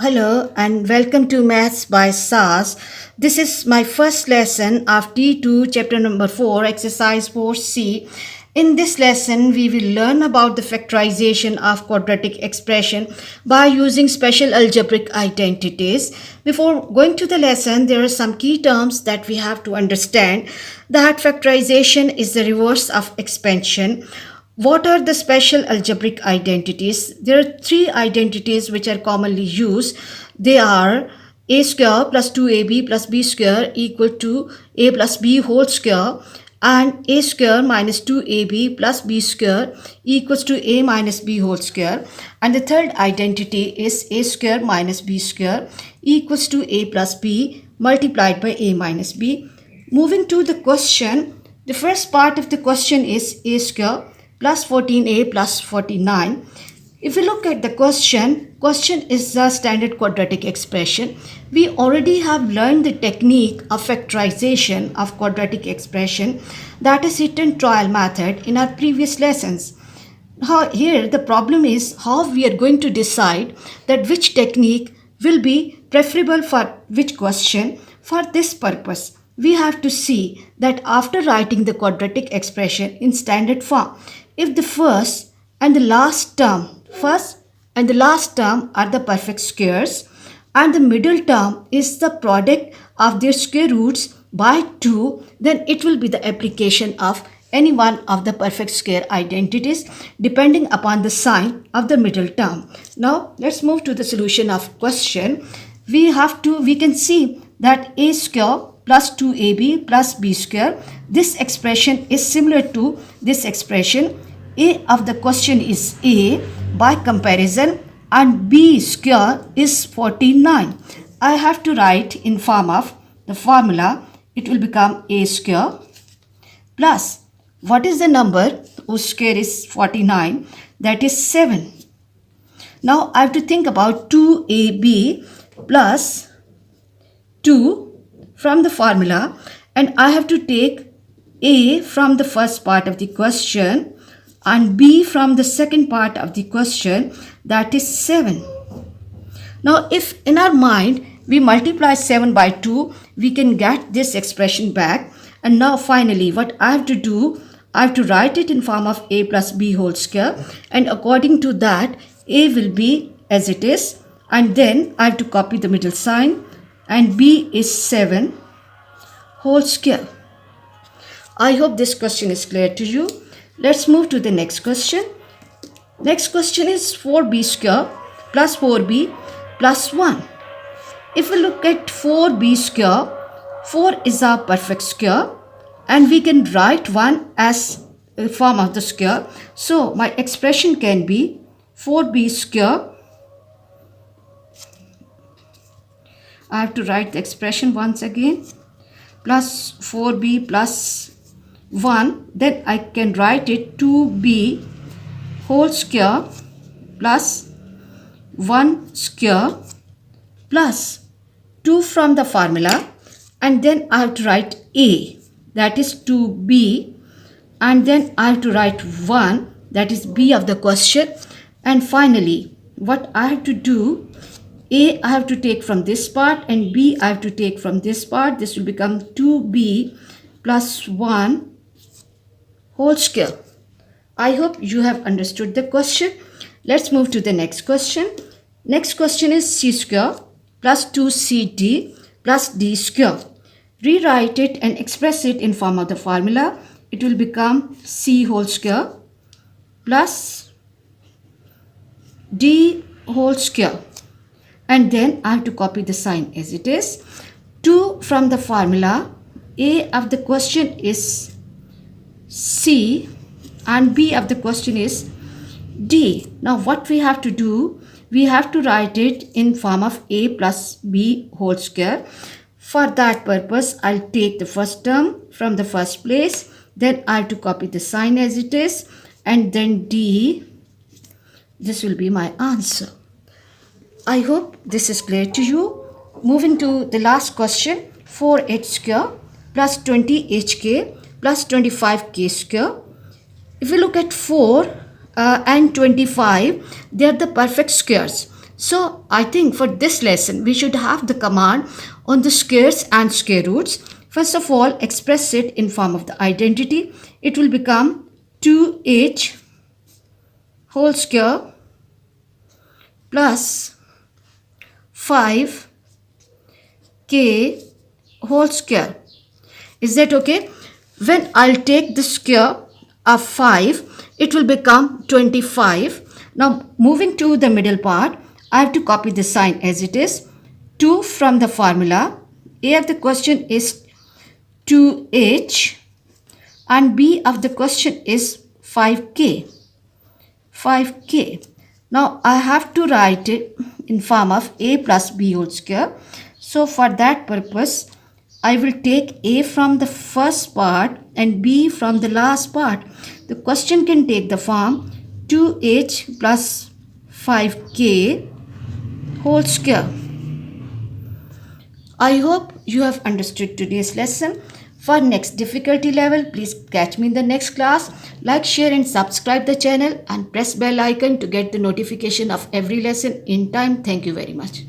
Hello and welcome to Maths by SAS. This is my first lesson of T2 chapter number 4 exercise 4C. In this lesson we will learn about the factorization of quadratic expression by using special algebraic identities. Before going to the lesson, there are some key terms that we have to understand. That factorization is the reverse of expansion. What are the special algebraic identities? There are three identities which are commonly used. They are a square plus 2ab plus b square equal to a plus b whole square, and a square minus 2ab plus b square equals to a minus b whole square. And the third identity is a square minus b square equals to a plus b multiplied by a minus b. Moving to the question, the first part of the question is a square plus 14a plus 49. If we look at the question is the standard quadratic expression. We already have learned the technique of factorization of quadratic expression, that is hit and trial method, in our previous lessons. Here the problem is how we are going to decide that which technique will be preferable for which question. For this purpose, we have to see that after writing the quadratic expression in standard form, if the first and the last term are the perfect squares and the middle term is the product of their square roots by 2, then it will be the application of any one of the perfect square identities depending upon the sign of the middle term. Now let's move to the solution of question. We can see that a square plus 2ab plus b square, this expression is similar to this expression. A of the question is a by comparison and b square is 49. I have to write in form of the formula. It will become a square plus, what is the number whose square is 49? That is 7. Now I have to think about 2ab plus 2 from the formula, and I have to take a from the first part of the question and b from the second part of the question, that is 7. Now if in our mind we multiply 7 by 2, we can get this expression back. And now finally what I have to do, I have to write it in form of a plus b whole square, and according to that a will be as it is, and then I have to copy the middle sign, and b is 7 whole square. I hope this question is clear to you. Let's move to the next question. Next question is 4b square plus 4b plus 1. If we look at 4b square, 4 is our perfect square and we can write 1 as a form of the square. So my expression can be 4b square. I have to write the expression once again, plus 4b plus 1, then I can write it 2b whole square plus 1 square plus 2 from the formula, and then I have to write a, that is 2b, and then I have to write 1, that is b of the question, and finally what I have to do, a I have to take from this part and b I have to take from this part. This will become 2b plus 1 whole square. I hope you have understood the question. Let's move to the next question. Next question is c square plus 2cd plus d square. Rewrite it and express it in form of the formula. It will become c whole square plus d whole square. And then I have to copy the sign as it is. 2 from the formula, a of the question is c and b of the question is d. Now what we have to do, we have to write it in form of a plus b whole square. For that purpose, I'll take the first term from the first place, then I have to copy the sign as it is, and then d. This will be my answer. I hope this is clear to you. Moving to the last question, 4h square plus 20hk plus 25k square. If we look at 4 and 25, they are the perfect squares. So I think for this lesson, we should have the command on the squares and square roots. First of all, express it in form of the identity. It will become 2h whole square plus 5k whole square. Is that okay? When I'll take the square of 5, it will become 25. Now moving to the middle part, I have to copy the sign as it is. 2 from the formula. A of the question is 2h and B of the question is 5k. 5k. Now I have to write it in form of a plus b whole square. So for that purpose, I will take a from the first part and b from the last part. The question can take the form 2h plus 5k whole square. I hope you have understood today's lesson. For next difficulty level, please catch me in the next class. Like, share and subscribe the channel and press bell icon to get the notification of every lesson in time. Thank you very much.